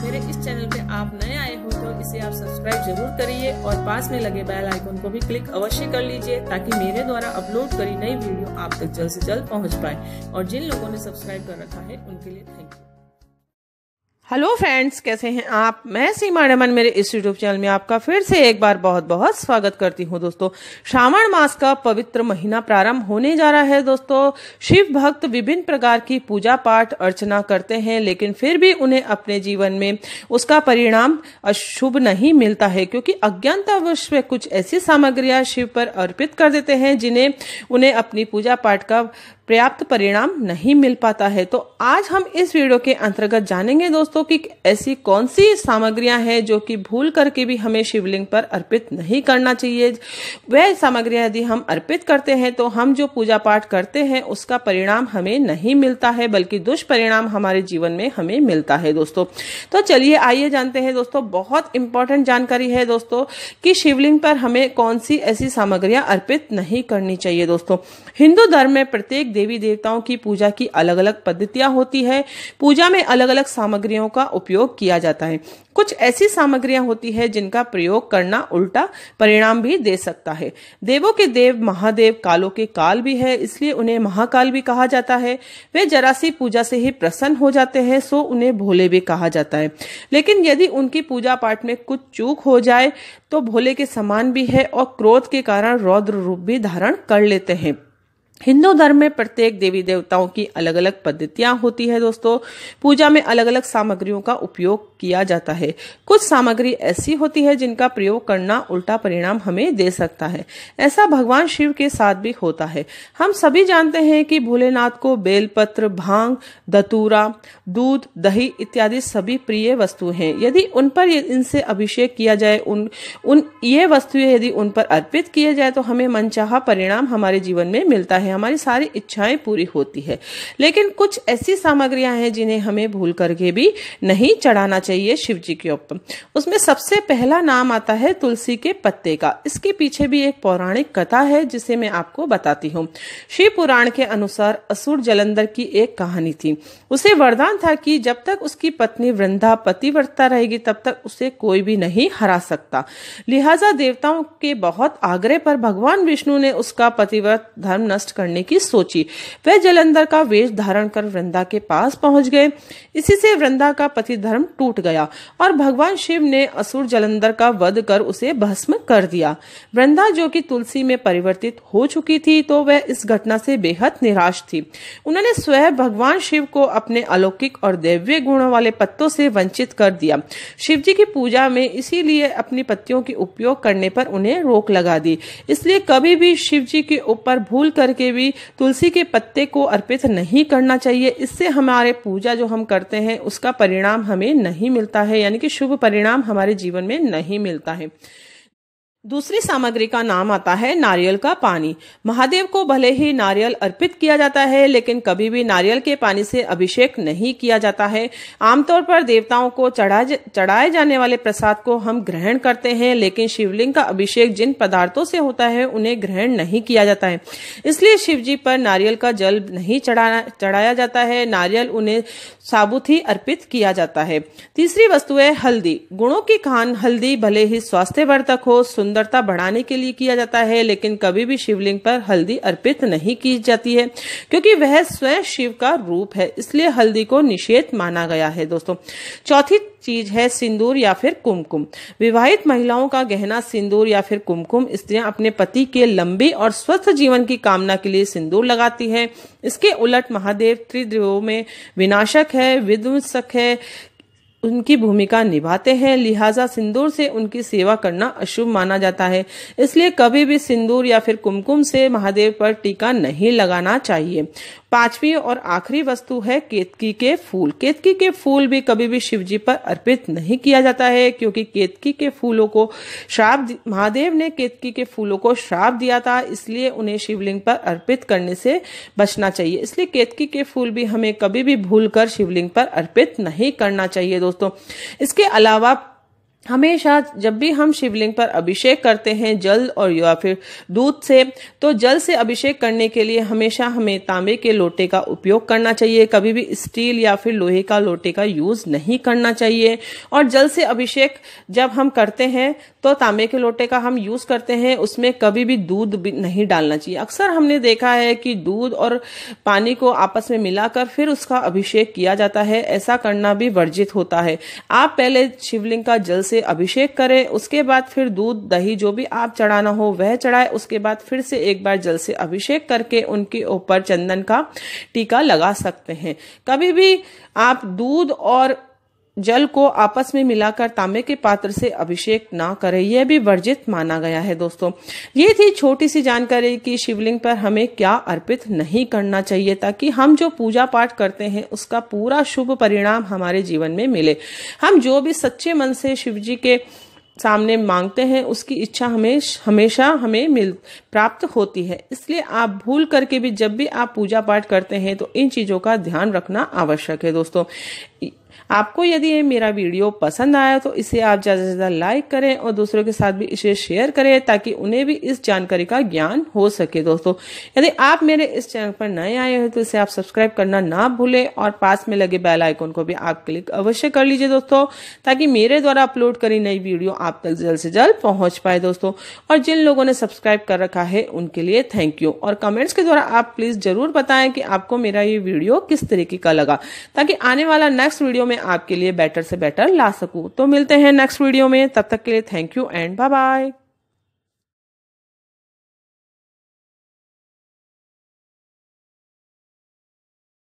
मेरे इस चैनल पे आप नए आए हो तो इसे आप सब्सक्राइब जरूर करिए और पास में लगे बेल आइकन को भी क्लिक अवश्य कर लीजिए ताकि मेरे द्वारा अपलोड करी नई वीडियो आप तक जल्द से जल्द पहुंच पाए। और जिन लोगों ने सब्सक्राइब कर रखा है उनके लिए थैंक यू। हेलो फ्रेंड्स, कैसे हैं आप? मैं सीमा रमन मेरे इस यूट्यूब चैनल में आपका फिर से एक बार बहुत बहुत स्वागत करती हूं। दोस्तों, श्रावण मास का पवित्र महीना प्रारंभ होने जा रहा है। दोस्तों, शिव भक्त विभिन्न प्रकार की पूजा पाठ अर्चना करते हैं, लेकिन फिर भी उन्हें अपने जीवन में उसका परिणाम अशुभ नहीं मिलता है, क्योंकि अज्ञानतावश वे कुछ ऐसी सामग्रियां शिव पर अर्पित कर देते हैं जिन्हें उन्हें अपनी पूजा पाठ का पर्याप्त परिणाम नहीं मिल पाता है। तो आज हम इस वीडियो के अंतर्गत जानेंगे दोस्तों कि ऐसी कौन सी सामग्रियां हैं जो कि भूल करके भी हमें शिवलिंग पर अर्पित नहीं करना चाहिए। वह सामग्रियां यदि हम अर्पित करते हैं तो हम जो पूजा पाठ करते हैं उसका परिणाम हमें नहीं मिलता है, बल्कि दुष्परिणाम हमारे जीवन में हमें मिलता है। दोस्तों, तो चलिए आइए जानते हैं। दोस्तों, बहुत इंपॉर्टेंट जानकारी है दोस्तों कि शिवलिंग पर हमें कौन सी ऐसी सामग्रियां अर्पित नहीं करनी चाहिए। दोस्तों, हिंदू धर्म में प्रत्येक देवी देवताओं की पूजा की अलग अलग पद्धतियां होती है। पूजा में अलग अलग सामग्रियों का उपयोग किया जाता है। कुछ ऐसी सामग्रियां होती है जिनका प्रयोग करना उल्टा परिणाम भी दे सकता है। देवों के देव महादेव कालों के काल भी है, इसलिए उन्हें महाकाल भी कहा जाता है। वे जरा सी पूजा से ही प्रसन्न हो जाते हैं, सो उन्हें भोले भी कहा जाता है। लेकिन यदि उनकी पूजा पाठ में कुछ चूक हो जाए तो भोले के समान भी है और क्रोध के कारण रौद्र रूप भी धारण कर लेते हैं। हिंदू धर्म में प्रत्येक देवी देवताओं की अलग अलग पद्धतियां होती है। दोस्तों, पूजा में अलग अलग सामग्रियों का उपयोग किया जाता है। कुछ सामग्री ऐसी होती है जिनका प्रयोग करना उल्टा परिणाम हमें दे सकता है। ऐसा भगवान शिव के साथ भी होता है। हम सभी जानते हैं कि भोलेनाथ को बेलपत्र, भांग, धतूरा, दूध, दही इत्यादि सभी प्रिय वस्तु हैं। यदि उन पर इनसे अभिषेक किया जाए, ये वस्तुएं यदि उन पर अर्पित किए जाए तो हमें मनचाहा परिणाम हमारे जीवन में मिलता है, हमारी सारी इच्छाएं पूरी होती है। लेकिन कुछ ऐसी सामग्रियां हैं जिन्हें हमें भूल करके भी नहीं चढ़ाना चाहिए शिव जी के ऊपर। उसमें सबसे पहला नाम आता है तुलसी के पत्ते का। इसके पीछे भी एक पौराणिक कथा है जिसे मैं आपको बताती हूँ। शिव पुराण के अनुसार असुर जलंधर की एक कहानी थी। उसे वरदान था कि जब तक उसकी पत्नी वृंदा पतिव्रता रहेगी तब तक उसे कोई भी नहीं हरा सकता। लिहाजा देवताओं के बहुत आग्रह पर भगवान विष्णु ने उसका पतिव्रत धर्म नष्ट करने की सोची। वह जलंधर का वेश धारण कर वृंदा के पास पहुंच गए। इसी से वृंदा का पति धर्म टूट गया और भगवान शिव ने असुर जलंधर का वध कर उसे भस्म कर दिया। वृंदा जो कि तुलसी में परिवर्तित हो चुकी थी, तो वह इस घटना से बेहद निराश थी। उन्होंने स्वयं भगवान शिव को अपने अलौकिक और दैवीय गुणों वाले पत्तों से वंचित कर दिया। शिव जी की पूजा में इसीलिए अपनी पत्तियों के उपयोग करने पर उन्हें रोक लगा दी। इसलिए कभी भी शिव जी के ऊपर भूल करके भी तुलसी के पत्ते को अर्पित नहीं करना चाहिए। इससे हमारे पूजा जो हम करते हैं उसका परिणाम हमें नहीं मिलता है, यानी कि शुभ परिणाम हमारे जीवन में नहीं मिलता है। दूसरी सामग्री का नाम आता है नारियल का पानी। महादेव को भले ही नारियल अर्पित किया जाता है, लेकिन कभी भी नारियल के पानी से अभिषेक नहीं किया जाता है। आमतौर पर देवताओं को चढ़ाए जाने वाले प्रसाद को हम ग्रहण करते हैं, लेकिन शिवलिंग का अभिषेक जिन पदार्थों से होता है उन्हें ग्रहण नहीं किया जाता है। इसलिए शिव जी पर नारियल का जल नहीं चढ़ाया जाता है। नारियल उन्हें साबुत ही अर्पित किया जाता है। तीसरी वस्तु है हल्दी। गुणों की खान हल्दी भले ही स्वास्थ्यवर्धक हो, सुंदरता बढ़ाने के लिए किया जाता है, लेकिन कभी भी शिवलिंग पर हल्दी अर्पित नहीं की जाती है, क्योंकि वह स्वयं शिव का रूप है। इसलिए हल्दी को निषेध माना गया है। दोस्तों, चौथी चीज है सिंदूर या फिर कुमकुम। विवाहित महिलाओं का गहना सिंदूर या फिर कुमकुम। स्त्रियां अपने पति के लंबी और स्वस्थ जीवन की कामना के लिए सिंदूर लगाती है। इसके उलट महादेव त्रिदेवों में विनाशक है, विध्वंसक है, उनकी भूमिका निभाते हैं। लिहाजा सिंदूर से उनकी सेवा करना अशुभ माना जाता है। इसलिए कभी भी सिंदूर या फिर कुमकुम से महादेव पर टीका नहीं लगाना चाहिए। पांचवी और आखिरी वस्तु है केतकी के फूल। केतकी के फूल भी कभी भी शिवजी पर अर्पित नहीं किया जाता है, क्योंकि केतकी के फूलों को महादेव ने केतकी के फूलों को श्राप दिया था, इसलिए उन्हें शिवलिंग पर अर्पित करने से बचना चाहिए। इसलिए केतकी के फूल भी हमें कभी भी भूलकर शिवलिंग पर अर्पित नहीं करना चाहिए। दोस्तों, इसके अलावा हमेशा जब भी हम शिवलिंग पर अभिषेक करते हैं जल और या फिर दूध से, तो जल से अभिषेक करने के लिए हमेशा हमें तांबे के लोटे का उपयोग करना चाहिए। कभी भी स्टील या फिर लोहे का लोटे का यूज नहीं करना चाहिए। और जल से अभिषेक जब हम करते हैं तो तांबे के लोटे का हम यूज करते हैं, उसमें कभी भी दूध भी नहीं डालना चाहिए। अक्सर हमने देखा है कि दूध और पानी को आपस में मिलाकर फिर उसका अभिषेक किया जाता है, ऐसा करना भी वर्जित होता है। आप पहले शिवलिंग का जल से अभिषेक करें, उसके बाद फिर दूध दही जो भी आप चढ़ाना हो वह चढ़ाए, उसके बाद फिर से एक बार जल से अभिषेक करके उनके ऊपर चंदन का टीका लगा सकते हैं। कभी भी आप दूध और जल को आपस में मिलाकर तांबे के पात्र से अभिषेक ना करें, यह भी वर्जित माना गया है। दोस्तों, ये थी छोटी सी जानकारी कि शिवलिंग पर हमें क्या अर्पित नहीं करना चाहिए, ताकि हम जो पूजा पाठ करते हैं उसका पूरा शुभ परिणाम हमारे जीवन में मिले। हम जो भी सच्चे मन से शिव जी के सामने मांगते हैं उसकी इच्छा हमेशा हमें प्राप्त होती है। इसलिए आप भूल करके भी जब भी आप पूजा पाठ करते हैं तो इन चीजों का ध्यान रखना आवश्यक है। दोस्तों, आपको यदि ये मेरा वीडियो पसंद आया तो इसे आप ज़्यादा से ज़्यादा लाइक करें और दूसरों के साथ भी इसे शेयर करें, ताकि उन्हें भी इस जानकारी का ज्ञान हो सके। दोस्तों, यदि आप मेरे इस चैनल पर नए आए हो तो इसे आप सब्सक्राइब करना ना भूलें और पास में लगे बेल आइकन को भी आप क्लिक अवश्य कर लीजिए दोस्तों, ताकि मेरे द्वारा अपलोड करी नई वीडियो आप तक जल्द से जल्द पहुंच पाए। दोस्तों, और जिन लोगों ने सब्सक्राइब कर रखा है उनके लिए थैंक यू। और कमेंट्स के द्वारा आप प्लीज जरूर बताएं कि आपको मेरा ये वीडियो किस तरीके का लगा, ताकि आने वाला नेक्स्ट वीडियो में आपके लिए बेटर से बेटर ला सकूं। तो मिलते हैं नेक्स्ट वीडियो में, तब तक के लिए thank you and bye bye.